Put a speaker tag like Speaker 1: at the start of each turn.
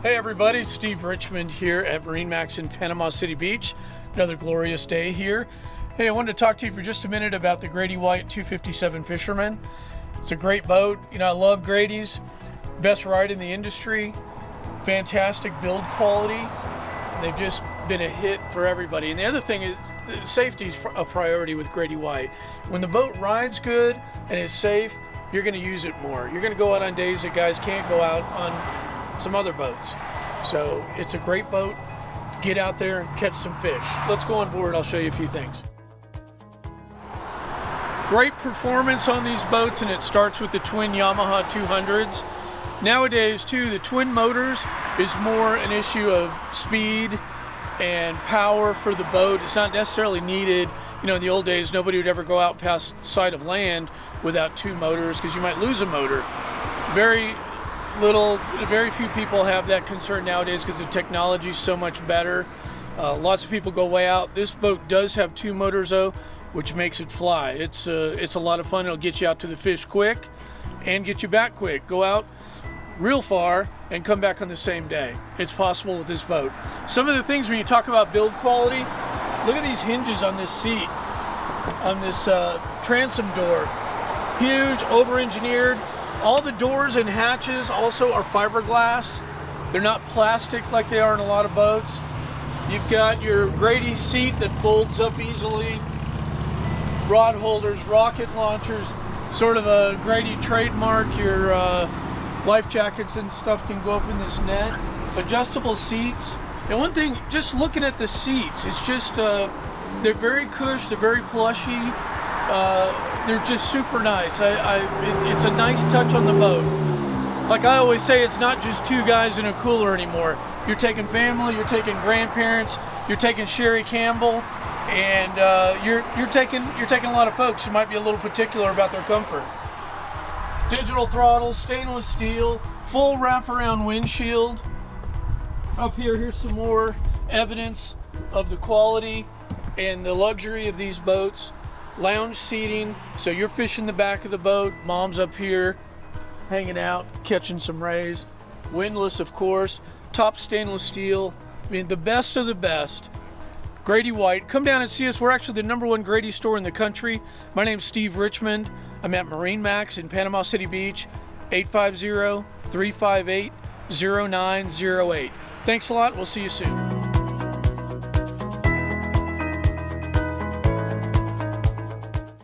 Speaker 1: Hey everybody, Steve Richmond here at MarineMax in Panama City Beach. Another glorious day here. Hey, I wanted to talk to you for just a minute about the Grady-White 257 Fisherman. It's a great boat. You know, I love Grady's. Best ride in the industry. Fantastic build quality. They've just been a hit for everybody. And the other thing is, safety is a priority with Grady-White. When the boat rides good and is safe, you're going to use it more. You're going to go out on days that guys can't go out on some other boats. So it's a great boat. Get out there and catch some fish. Let's go on board. I'll show you a few things. Great performance on these boats, and it starts with the twin Yamaha 200s. Nowadays too, the twin motors is more an issue of speed and power for the boat. It's not necessarily needed. You know, in the old days, nobody would ever go out past sight of land without two motors because you might lose a motor. Very few people have that concern nowadays because the technology is so much better. Lots of people go way out. This boat does have two motors though, which makes it fly. It's a lot of fun. It'll get you out to the fish quick and get you back quick. Go out real far and come back on the same day. It's possible with this boat. Some of the things when you talk about build quality, look at these hinges on this seat, on this transom door. Huge, over-engineered. All the doors and hatches also are fiberglass. They're not plastic like they are in a lot of boats. You've got your Grady seat that folds up easily. Rod holders, rocket launchers, sort of a Grady trademark. Your life jackets and stuff can go up in this net. Adjustable seats. And one thing, just looking at the seats, it's just, they're very cush, they're very plushy. They're just super nice. It's a nice touch on the boat. Like I always say, it's not just two guys in a cooler anymore. You're taking family, you're taking grandparents, you're taking Sherry Campbell, and you're taking a lot of folks who might be a little particular about their comfort. Digital throttle, stainless steel, full wraparound windshield. Up here, here's some more evidence of the quality and the luxury of these boats. Lounge seating, so you're fishing the back of the boat. Mom's up here hanging out, catching some rays. Windlass, of course. Top stainless steel. I mean, the best of the best. Grady-White. Come down and see us. We're actually the #1 Grady store in the country. My name's Steve Richmond. I'm at MarineMax in Panama City Beach. 850-358-0908. Thanks a lot. We'll see you soon.